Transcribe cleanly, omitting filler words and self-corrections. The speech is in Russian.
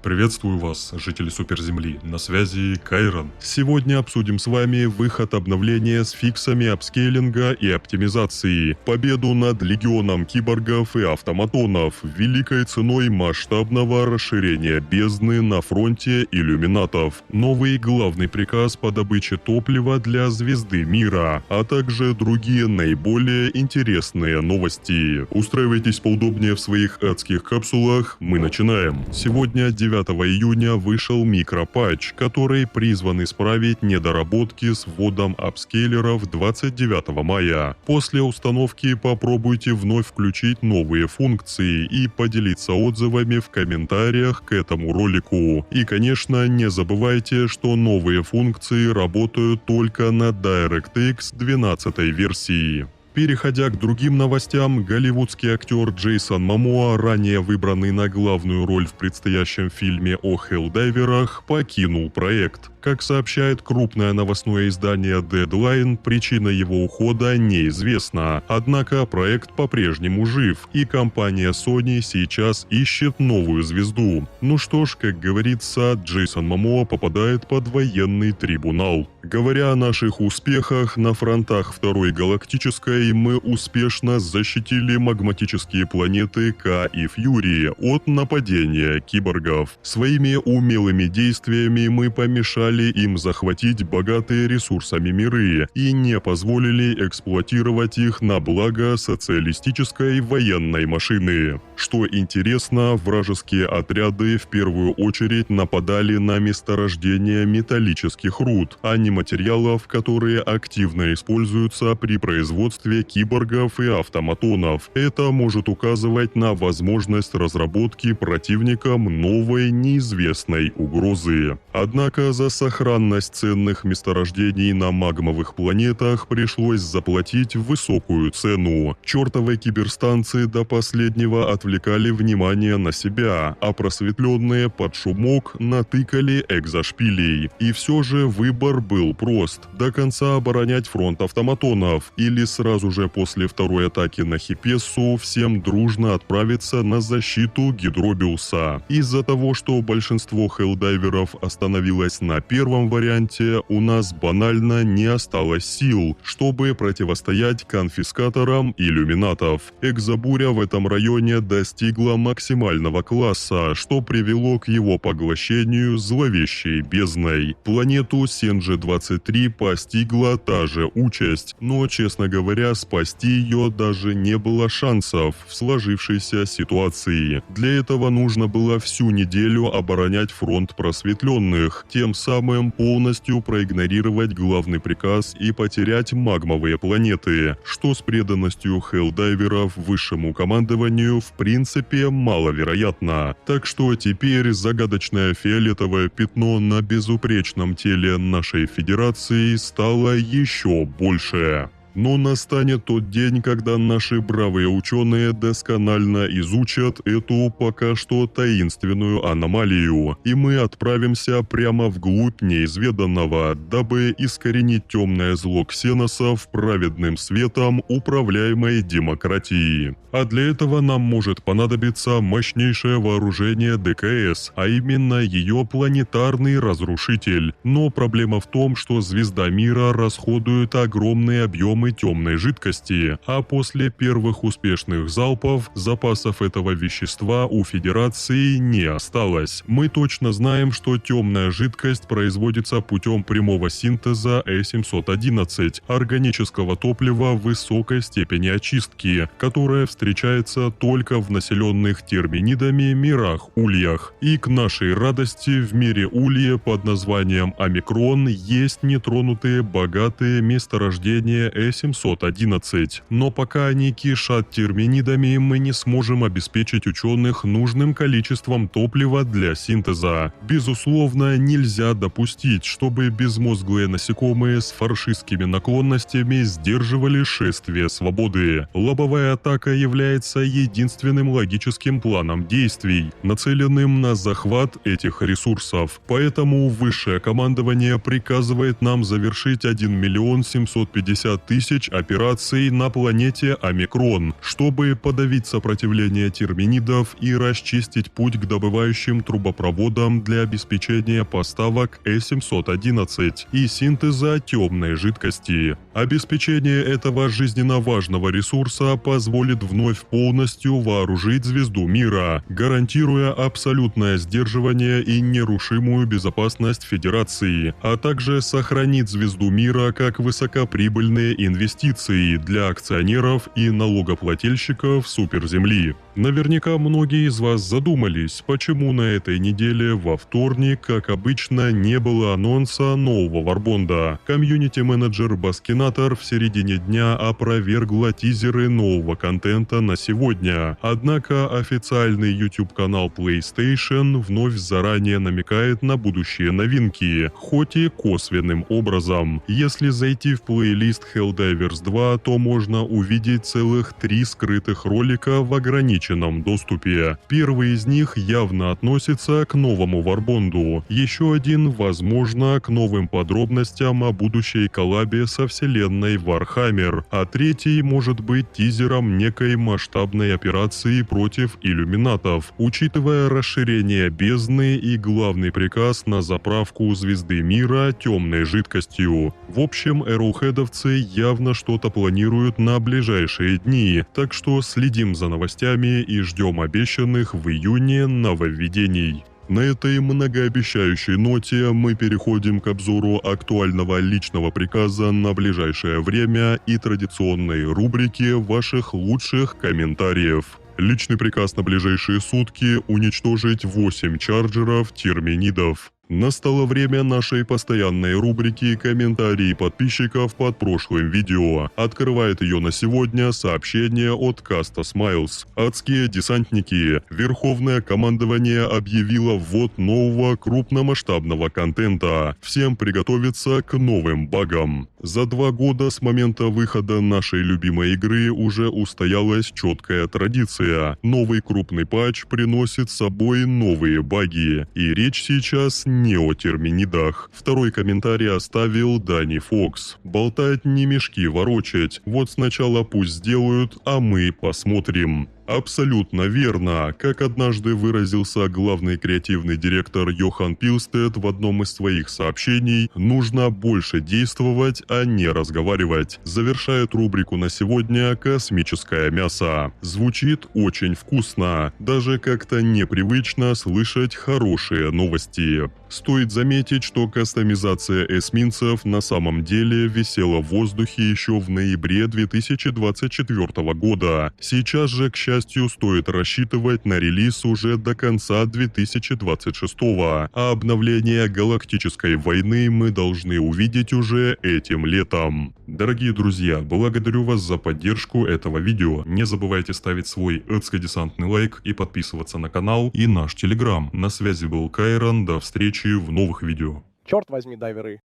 Приветствую вас, жители Суперземли, на связи Кайрон. Сегодня обсудим с вами выход обновления с фиксами апскейлинга и оптимизации, победу над легионом киборгов и автоматонов, великой ценой масштабного расширения бездны на фронте иллюминатов, новый главный приказ по добыче топлива для звезды мира, а также другие наиболее интересные новости. Устраивайтесь поудобнее в своих адских капсулах, мы начинаем. Сегодня 9 июня вышел микропатч, который призван исправить недоработки с вводом апскейлеров 29 мая. После установки попробуйте вновь включить новые функции и поделиться отзывами в комментариях к этому ролику. И, конечно, не забывайте, что новые функции работают только на DirectX 12 версии. Переходя к другим новостям, голливудский актер Джейсон Момоа, ранее выбранный на главную роль в предстоящем фильме о Хеллдайверах, покинул проект. Как сообщает крупное новостное издание Deadline, причина его ухода неизвестна. Однако проект по-прежнему жив, и компания Sony сейчас ищет новую звезду. Ну что ж, как говорится, Джейсон Момоа попадает под военный трибунал. Говоря о наших успехах, на фронтах Второй Галактической мы успешно защитили магматические планеты К и Фьюри от нападения киборгов. Своими умелыми действиями мы помешали им захватить богатые ресурсами миры и не позволили эксплуатировать их на благо социалистической военной машины. Что интересно, вражеские отряды в первую очередь нападали на месторождения металлических руд, а не материалов, которые активно используются при производстве киборгов и автоматонов. Это может указывать на возможность разработки противникам новой неизвестной угрозы. Однако за сохранность ценных месторождений на магмовых планетах пришлось заплатить высокую цену. Чертовы киберстанции до последнего отвлекали внимание на себя, а просветленные под шумок натыкали экзошпилей. И все же выбор был прост: до конца оборонять фронт автоматонов или сразу же после второй атаки на Хипессу всем дружно отправиться на защиту Гидробиуса. Из-за того, что большинство хеллдайверов остановилось на первом варианте, у нас банально не осталось сил, чтобы противостоять конфискаторам иллюминатов. Экзобуря в этом районе достигла максимального класса, что привело к его поглощению зловещей бездной. Планету Сенджи-23 постигла та же участь, но, честно говоря, спасти ее даже не было шансов в сложившейся ситуации. Для этого нужно было всю неделю оборонять фронт просветленных, тем самым полностью проигнорировать главный приказ и потерять магмовые планеты, что с преданностью хеллдайверов высшему командованию в принципе маловероятно. Так что теперь загадочное фиолетовое пятно на безупречном теле нашей Федерации стало еще больше. Но настанет тот день, когда наши бравые ученые досконально изучат эту пока что таинственную аномалию, и мы отправимся прямо вглубь неизведанного, дабы искоренить темное зло ксеносов праведным светом управляемой демократии. А для этого нам может понадобиться мощнейшее вооружение ДКС, а именно ее планетарный разрушитель. Но проблема в том, что звезда мира расходует огромные объемы темной жидкости, а после первых успешных залпов запасов этого вещества у Федерации не осталось. Мы точно знаем, что темная жидкость производится путем прямого синтеза E711, органического топлива высокой степени очистки, которое встречается только в населенных терминидами мирах-ульях. И к нашей радости в мире улья под названием Омикрон есть нетронутые богатые месторождения E711, но пока они кишат терминидами, мы не сможем обеспечить ученых нужным количеством топлива для синтеза. Безусловно, нельзя допустить, чтобы безмозглые насекомые с фашистскими наклонностями сдерживали шествие свободы. Лобовая атака является единственным логическим планом действий, нацеленным на захват этих ресурсов. Поэтому высшее командование приказывает нам завершить 1 750 000 тысяч операций на планете Омикрон, чтобы подавить сопротивление терминидов и расчистить путь к добывающим трубопроводам для обеспечения поставок Э-711 и синтеза темной жидкости. Обеспечение этого жизненно важного ресурса позволит вновь полностью вооружить звезду мира, гарантируя абсолютное сдерживание и нерушимую безопасность Федерации, а также сохранит звезду мира как высокоприбыльные инвестиции для акционеров и налогоплательщиков суперземли. Наверняка многие из вас задумались, почему на этой неделе во вторник, как обычно, не было анонса нового варбонда. Комьюнити-менеджер Баскинатор в середине дня опровергла тизеры нового контента на сегодня. Однако официальный YouTube-канал PlayStation вновь заранее намекает на будущие новинки, хоть и косвенным образом. Если зайти в плейлист Helldivers 2, то можно увидеть целых 3 скрытых ролика в ограниченном доступе. Первый из них явно относится к новому варбонду, еще один, возможно, к новым подробностям о будущей коллабе со вселенной Warhammer, а третий может быть тизером некой масштабной операции против иллюминатов, учитывая расширение бездны и главный приказ на заправку звезды мира темной жидкостью. В общем, эроухедовцы явно что-то планируют на ближайшие дни, так что следим за новостями и ждем обещанных в июне нововведений. На этой многообещающей ноте мы переходим к обзору актуального личного приказа на ближайшее время и традиционной рубрики ваших лучших комментариев. Личный приказ на ближайшие сутки – уничтожить 8 чарджеров терминидов. Настало время нашей постоянной рубрики «Комментарии подписчиков под прошлым видео». Открывает ее на сегодня сообщение от Каста Смайлз. Адские десантники. Верховное командование объявило ввод нового крупномасштабного контента. Всем приготовиться к новым багам. За 2 года с момента выхода нашей любимой игры уже устоялась четкая традиция. Новый крупный патч приносит с собой новые баги. И речь сейчас не о терминидах. Второй комментарий оставил Дани Фокс. Болтать не мешки ворочать. Вот сначала пусть сделают, а мы посмотрим. Абсолютно верно. Как однажды выразился главный креативный директор Йохан Пилстед в одном из своих сообщений, нужно больше действовать, а не разговаривать. Завершает рубрику на сегодня «Космическое мясо». Звучит очень вкусно. Даже как-то непривычно слышать хорошие новости. Стоит заметить, что кастомизация эсминцев на самом деле висела в воздухе еще в ноябре 2024 года. Сейчас же, к счастью, стоит рассчитывать на релиз уже до конца 2026, а обновление Галактической войны мы должны увидеть уже этим летом. Дорогие друзья, благодарю вас за поддержку этого видео. Не забывайте ставить свой эдско-десантный лайк и подписываться на канал и наш телеграм. На связи был Кайрон, до встречи в новых видео. Черт возьми, дайверы.